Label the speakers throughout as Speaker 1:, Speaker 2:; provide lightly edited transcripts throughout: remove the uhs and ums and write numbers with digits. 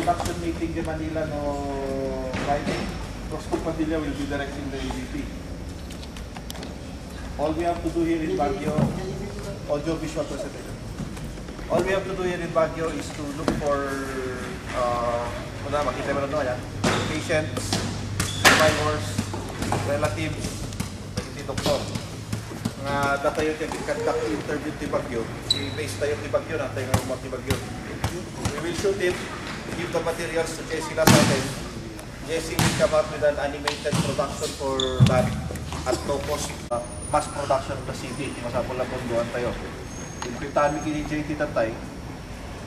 Speaker 1: production meeting in Manila no Friday. Roscoe Padilla will be directing the AVP. All we have to do here in Baguio, audio visual presentation. All we have to do here in Baguio is to look for makita mo na yan, patients, survivors, relatives, hindi doktor. Nga data yun yung conduct interview ti Baguio, i-base tayo ti Baguio na tayo ng ti Baguio. We will shoot it, give the materials to Jesse lang natin. Jesse will come up with an animated production for that at no cost. Mass production of the CD, masapol lang kung doon tayo. Yung pitami kini JT Tatay,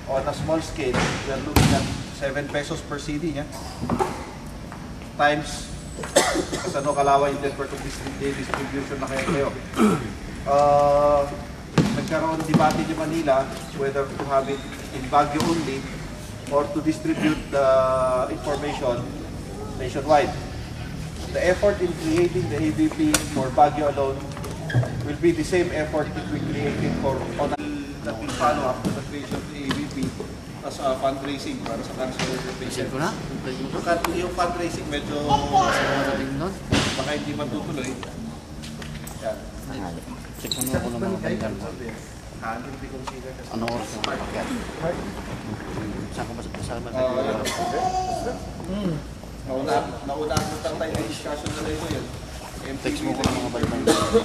Speaker 1: on a small scale, we are looking at 7 pesos per CD niya. Times, kasi ano kalawa yung network of distribution na kayo. Nagkaroon debate di Manila whether to have it in Baguio only or to distribute the information nationwide. The effort in creating the AVP for Baguio alone will be the same effort that we created for that will follow up to the creation of the AVP as a fundraising para sa cancer patient. Yung fundraising medyo baka hindi matutuloy. Yan.
Speaker 2: Check mo ako ng mga bandar mo. Anong oras na mapakyat? Saan ka ba?
Speaker 1: Nauna tayo ng discussion na ito yun.
Speaker 2: Text mo ko ng mga bandar mo.